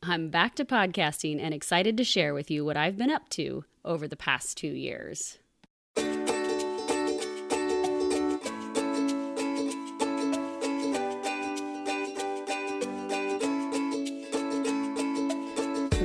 I'm back to podcasting and excited to share with you what I've been up to over the past 2 years.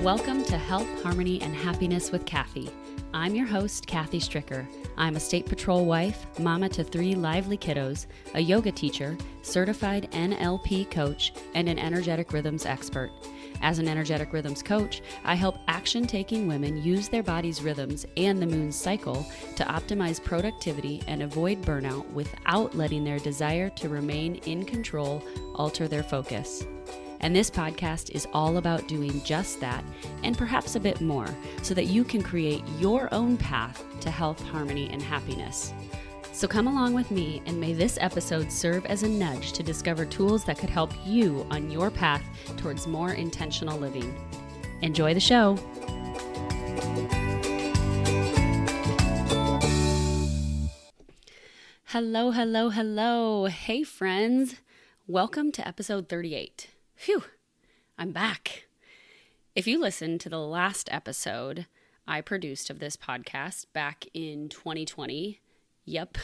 Welcome to Health, Harmony, and Happiness with Kathy. I'm your host, Kathy Stricker. I'm a state patrol wife, mama to 3 lively kiddos, a yoga teacher, certified NLP coach, and an energetic rhythms expert. As an energetic rhythms coach, I help action-taking women use their body's rhythms and the moon's cycle to optimize productivity and avoid burnout without letting their desire to remain in control alter their focus. And this podcast is all about doing just that and perhaps a bit more so that you can create your own path to health, harmony, and happiness. So come along with me and may this episode serve as a nudge to discover tools that could help you on your path towards more intentional living. Enjoy the show. Hello, hello, hello. Hey friends. Welcome to episode 38. Phew, I'm back. If you listened to the last episode I produced of this podcast back in 2020, yep,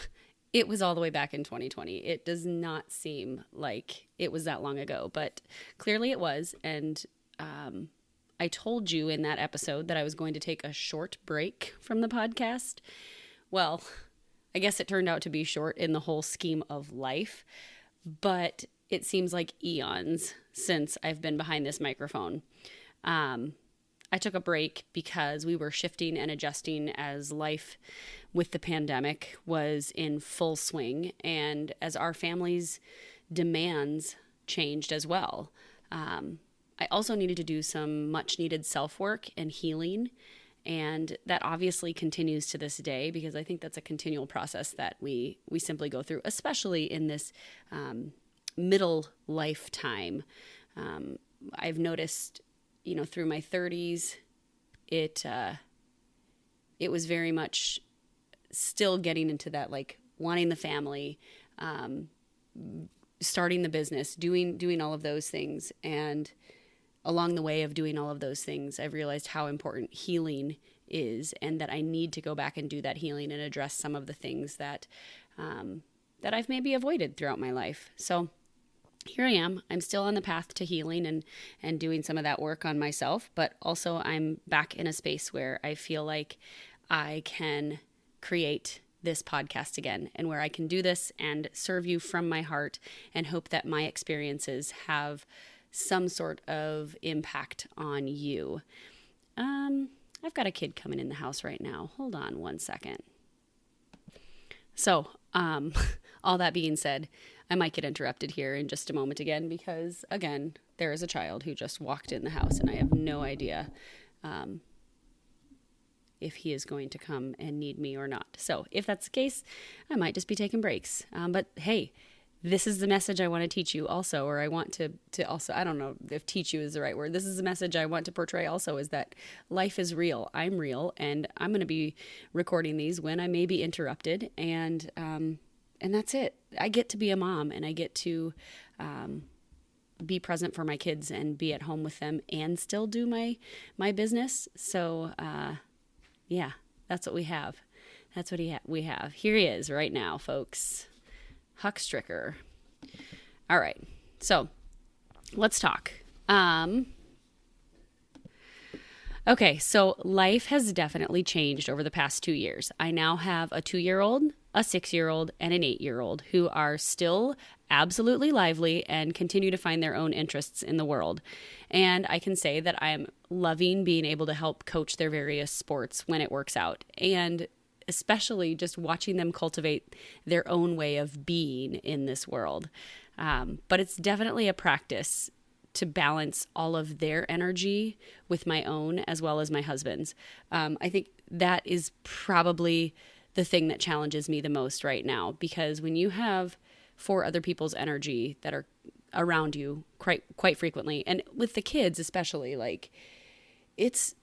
it was all the way back in 2020. It does not seem like it was that long ago, but clearly it was. And I told you in that episode that I was going to take a short break from the podcast. Well, I guess it turned out to be short in the whole scheme of life, but it seems like eons since I've been behind this microphone. I took a break because we were shifting and adjusting as life with the pandemic was in full swing and as our family's demands changed as well. I also needed to do some much needed self-work and healing, and that obviously continues to this day because I think that's a continual process that we simply go through, especially in this middle lifetime. I've noticed, through my 30s, it was very much still getting into that, like wanting the family, starting the business, doing all of those things. And along the way of doing all of those things, I've realized how important healing is and that I need to go back and do that healing and address some of the things that I've maybe avoided throughout my life. So here I am. I'm still on the path to healing and doing some of that work on myself, but also I'm back in a space where I feel like I can create this podcast again and where I can do this and serve you from my heart and hope that my experiences have some sort of impact on you. I've got a kid coming in the house right now. Hold on one second. So, all that being said, I might get interrupted here in just a moment again because, again, there is a child who just walked in the house and I have no idea if he is going to come and need me or not. So if that's the case, I might just be taking breaks. But hey, this is the message I want to teach you also, or I want to also, I don't know if teach you is the right word. This is the message I want to portray also, is that life is real. I'm real, and I'm going to be recording these when I may be interrupted, and that's it. I get to be a mom, and I get to be present for my kids and be at home with them and still do my business. So, yeah, that's what we have. That's what we have. Here he is right now, folks. Huck Stricker. All right. So let's talk. Okay. So life has definitely changed over the past 2 years. I now have a 2-year-old, a 6-year-old, and an 8-year-old who are still absolutely lively and continue to find their own interests in the world. And I can say that I am loving being able to help coach their various sports when it works out. And especially just watching them cultivate their own way of being in this world. But it's definitely a practice to balance all of their energy with my own as well as my husband's. I think that is probably the thing that challenges me the most right now, because when you have 4 other people's energy that are around you quite frequently, and with the kids especially, like it's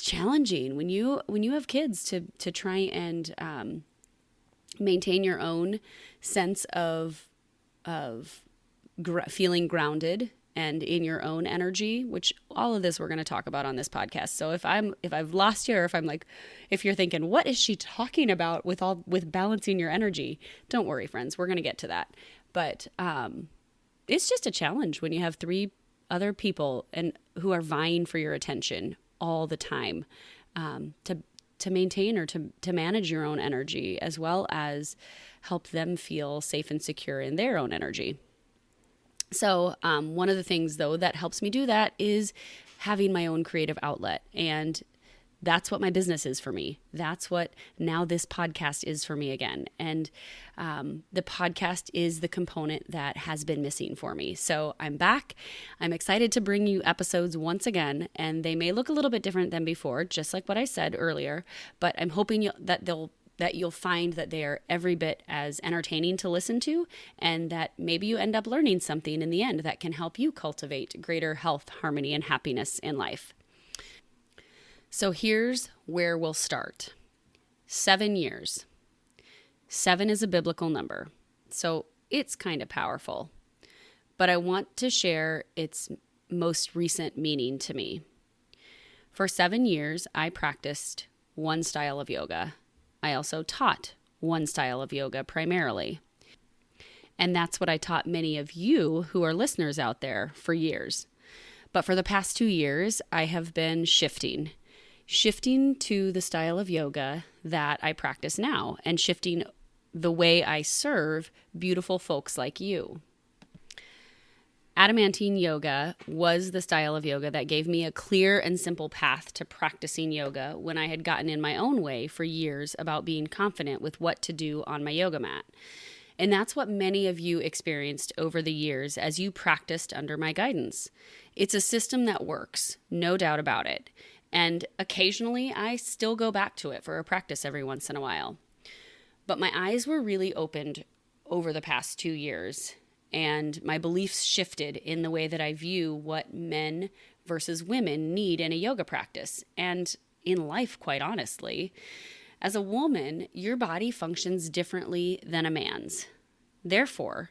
challenging when you have kids to try and maintain your own sense of feeling grounded and in your own energy, which all of this we're going to talk about on this podcast. So if I've lost you, or if you're thinking, what is she talking about with balancing your energy? Don't worry, friends. We're going to get to that. But it's just a challenge when you have three other people and who are vying for your attention all the time, to maintain or to manage your own energy, as well as help them feel safe and secure in their own energy. So one of the things, though, that helps me do that is having my own creative outlet. And that's what my business is for me. That's what now this podcast is for me again. And the podcast is the component that has been missing for me. So I'm back. I'm excited to bring you episodes once again, and they may look a little bit different than before, just like what I said earlier, but I'm hoping that you'll find that they are every bit as entertaining to listen to, and that maybe you end up learning something in the end that can help you cultivate greater health, harmony, and happiness in life. So here's where we'll start. 7 years. 7 is a biblical number, so it's kind of powerful. But I want to share its most recent meaning to me. For 7 years, I practiced one style of yoga. I also taught one style of yoga primarily. And that's what I taught many of you who are listeners out there for years. But for the past 2 years, I have been shifting to the style of yoga that I practice now, and shifting the way I serve beautiful folks like you. Adamantine yoga was the style of yoga that gave me a clear and simple path to practicing yoga when I had gotten in my own way for years about being confident with what to do on my yoga mat. And that's what many of you experienced over the years as you practiced under my guidance. It's a system that works, no doubt about it. And occasionally I still go back to it for a practice every once in a while. But my eyes were really opened over the past 2 years, and my beliefs shifted in the way that I view what men versus women need in a yoga practice, and in life, quite honestly. As a woman, your body functions differently than a man's. Therefore,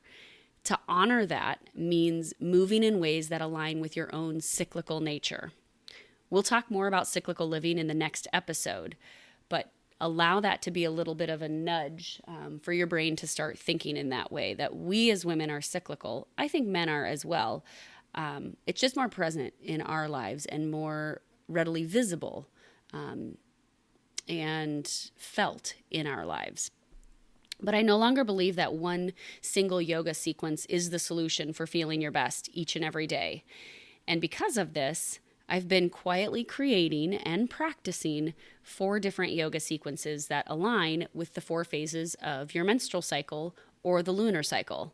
to honor that means moving in ways that align with your own cyclical nature. We'll talk more about cyclical living in the next episode, but allow that to be a little bit of a nudge for your brain to start thinking in that way, that we as women are cyclical. I think men are as well. It's just more present in our lives and more readily visible and felt in our lives. But I no longer believe that one single yoga sequence is the solution for feeling your best each and every day. And because of this, I've been quietly creating and practicing 4 different yoga sequences that align with the 4 phases of your menstrual cycle or the lunar cycle.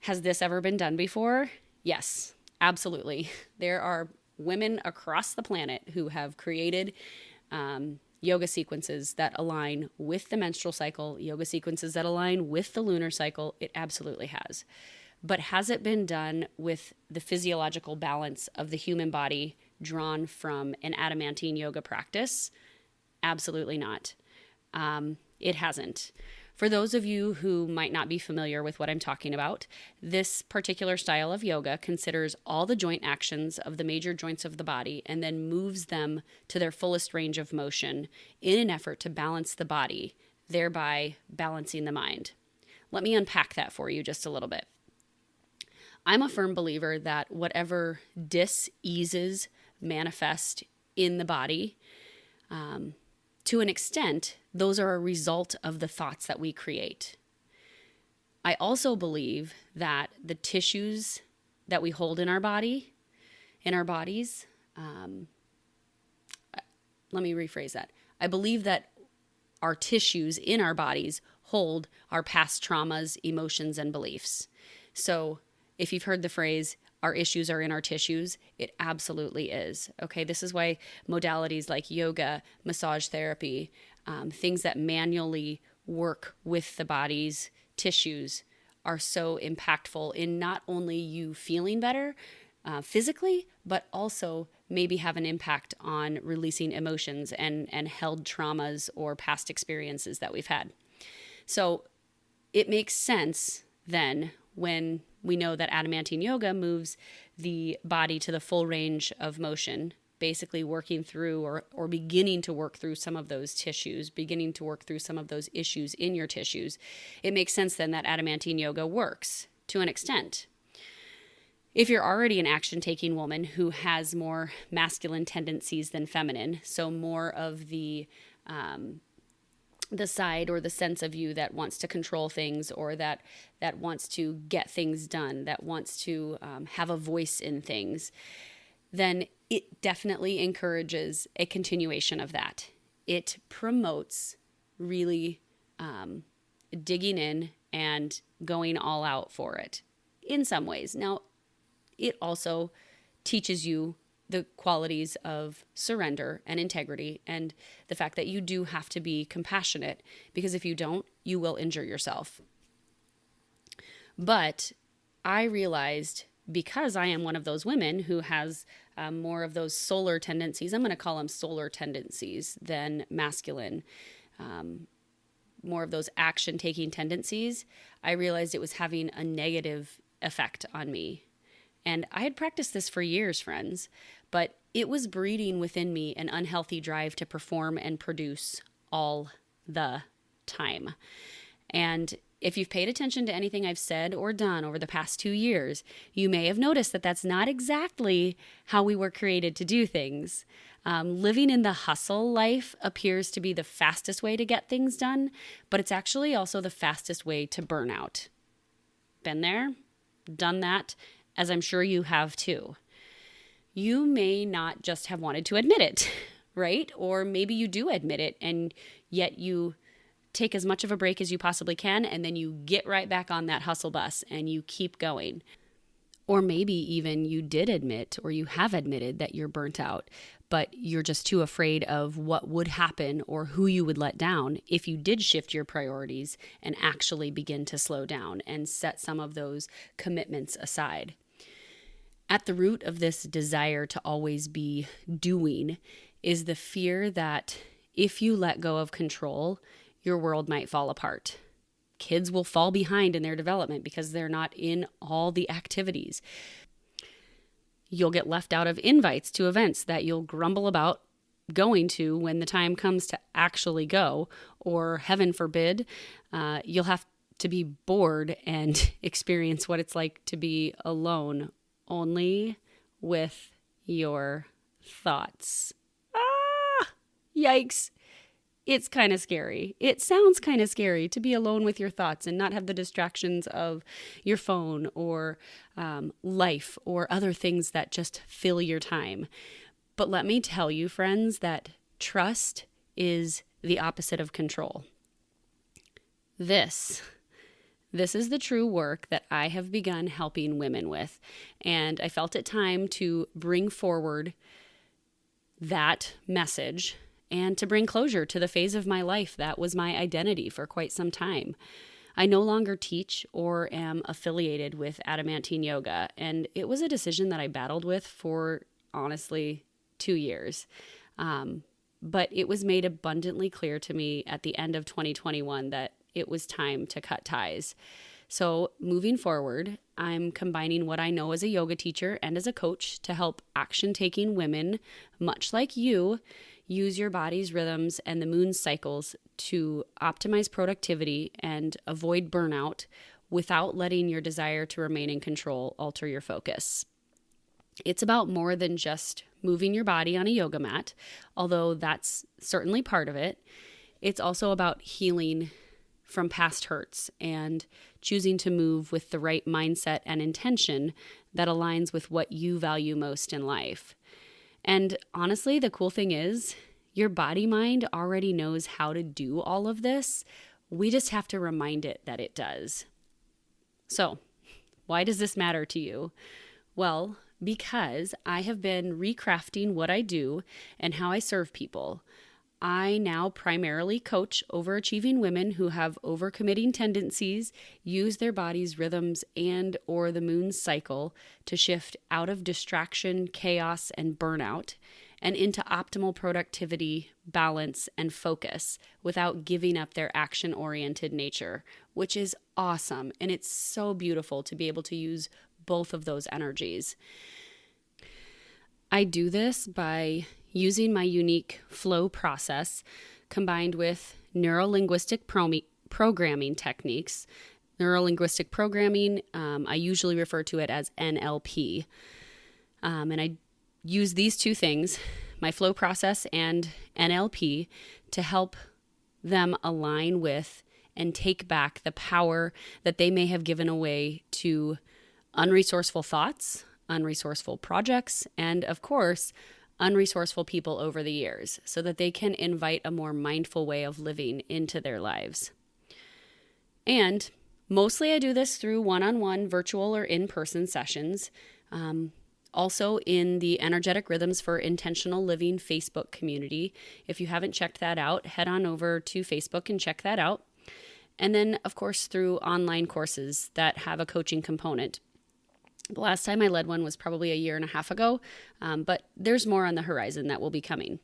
Has this ever been done before? Yes, absolutely. There are women across the planet who have created yoga sequences that align with the menstrual cycle, yoga sequences that align with the lunar cycle. It absolutely has. But has it been done with the physiological balance of the human body drawn from an adamantine yoga practice? Absolutely not. It hasn't. For those of you who might not be familiar with what I'm talking about, this particular style of yoga considers all the joint actions of the major joints of the body and then moves them to their fullest range of motion in an effort to balance the body, thereby balancing the mind. Let me unpack that for you just a little bit. I'm a firm believer that whatever dis-eases manifest in the body, to an extent, those are a result of the thoughts that we create. I also believe that the tissues that we hold in our bodies, let me rephrase that. I believe that our tissues in our bodies hold our past traumas, emotions, and beliefs. So if you've heard the phrase, our issues are in our tissues, it absolutely is. Okay, this is why modalities like yoga, massage therapy, things that manually work with the body's tissues are so impactful in not only you feeling better physically, but also maybe have an impact on releasing emotions and held traumas or past experiences that we've had. So it makes sense then when we know that adamantine yoga moves the body to the full range of motion, basically working through or beginning to work through some of those tissues, beginning to work through some of those issues in your tissues, it makes sense then that adamantine yoga works to an extent. If you're already an action-taking woman who has more masculine tendencies than feminine, so more of the side or the sense of you that wants to control things, or that wants to get things done, that wants to have a voice in things, then it definitely encourages a continuation of that. It promotes really digging in and going all out for it in some ways. Now, it also teaches you the qualities of surrender and integrity, and the fact that you do have to be compassionate, because if you don't, you will injure yourself. But I realized, because I am one of those women who has more of those solar tendencies, I'm going to call them solar tendencies than masculine, more of those action-taking tendencies, I realized it was having a negative effect on me. And I had practiced this for years, friends, but it was breeding within me an unhealthy drive to perform and produce all the time. And if you've paid attention to anything I've said or done over the past 2 years, you may have noticed that that's not exactly how we were created to do things. Living in the hustle life appears to be the fastest way to get things done, but it's actually also the fastest way to burn out. Been there, done that, as I'm sure you have too. You may not just have wanted to admit it, right? Or maybe you do admit it, and yet you take as much of a break as you possibly can, and then you get right back on that hustle bus and you keep going. Or maybe even you did admit, or you have admitted, that you're burnt out, but you're just too afraid of what would happen or who you would let down if you did shift your priorities and actually begin to slow down and set some of those commitments aside. At the root of this desire to always be doing is the fear that if you let go of control, your world might fall apart. Kids will fall behind in their development because they're not in all the activities. You'll get left out of invites to events that you'll grumble about going to when the time comes to actually go, or heaven forbid, you'll have to be bored and experience what it's like to be alone, only with your thoughts. Yikes. It's kind of scary. It sounds kind of scary to be alone with your thoughts and not have the distractions of your phone or life or other things that just fill your time. But let me tell you, friends, that trust is the opposite of control. This is the true work that I have begun helping women with. And I felt it time to bring forward that message and to bring closure to the phase of my life that was my identity for quite some time. I no longer teach or am affiliated with adamantine yoga, and it was a decision that I battled with for, honestly, 2 years. But it was made abundantly clear to me at the end of 2021 that it was time to cut ties. So moving forward, I'm combining what I know as a yoga teacher and as a coach to help action-taking women, much like you, use your body's rhythms and the moon's cycles to optimize productivity and avoid burnout without letting your desire to remain in control alter your focus. It's about more than just moving your body on a yoga mat, although that's certainly part of it. It's also about healing from past hurts and choosing to move with the right mindset and intention that aligns with what you value most in life. And honestly, the cool thing is, your body mind already knows how to do all of this. We just have to remind it that it does. So, why does this matter to you? Well, because I have been recrafting what I do and how I serve people. I now primarily coach overachieving women who have overcommitting tendencies, use their body's rhythms and or the moon's cycle to shift out of distraction, chaos, and burnout, and into optimal productivity, balance, and focus without giving up their action-oriented nature, which is awesome. And it's so beautiful to be able to use both of those energies. I do this by using my unique flow process combined with neuro-linguistic programming techniques. Neuro-linguistic programming, I usually refer to it as NLP. And I use these two things, my flow process and NLP, to help them align with and take back the power that they may have given away to unresourceful thoughts, unresourceful projects, and of course, unresourceful people over the years, so that they can invite a more mindful way of living into their lives. And mostly I do this through one-on-one virtual or in-person sessions. Also in the Energetic Rhythms for Intentional Living Facebook community. If you haven't checked that out, head on over to Facebook and check that out. And then, of course, through online courses that have a coaching component. The last time I led one was probably a year and a half ago, but there's more on the horizon that will be coming.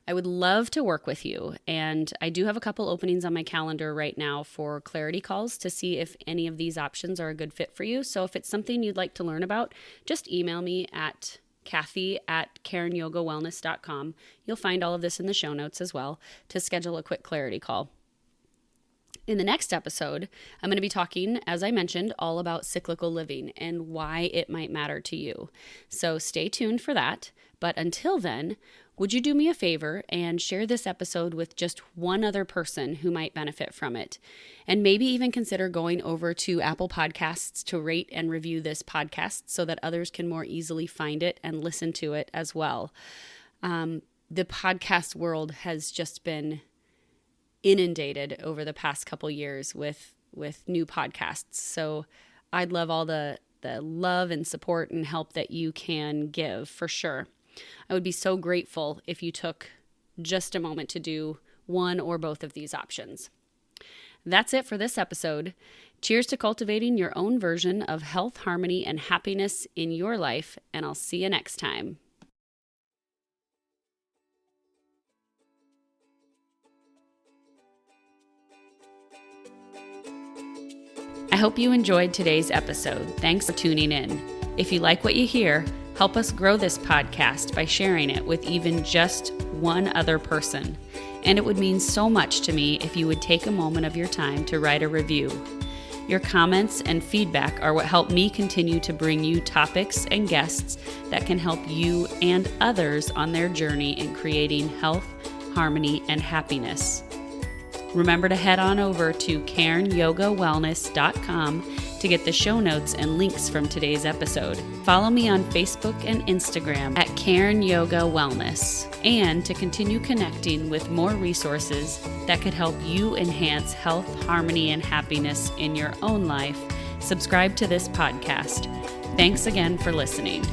I would love to work with you, and I do have a couple openings on my calendar right now for clarity calls to see if any of these options are a good fit for you. So if it's something you'd like to learn about, just email me at Kathy@KarenYogaWellness.com. You'll find all of this in the show notes as well to schedule a quick clarity call. In the next episode, I'm going to be talking, as I mentioned, all about cyclical living and why it might matter to you. So stay tuned for that. But until then, would you do me a favor and share this episode with just one other person who might benefit from it? And maybe even consider going over to Apple Podcasts to rate and review this podcast so that others can more easily find it and listen to it as well. The podcast world has just been inundated over the past couple years with new podcasts. So I'd love all the love and support and help that you can give for sure. I would be so grateful if you took just a moment to do one or both of these options. That's it for this episode. Cheers to cultivating your own version of health, harmony, and happiness in your life, and I'll see you next time. I hope you enjoyed today's episode. Thanks for tuning in. If you like what you hear, help us grow this podcast by sharing it with even just one other person. And it would mean so much to me if you would take a moment of your time to write a review. Your comments and feedback are what help me continue to bring you topics and guests that can help you and others on their journey in creating health, harmony, and happiness. Remember to head on over to KarenYogaWellness.com to get the show notes and links from today's episode. Follow me on Facebook and Instagram at Karen Yoga Wellness, and to continue connecting with more resources that could help you enhance health, harmony, and happiness in your own life, subscribe to this podcast. Thanks again for listening.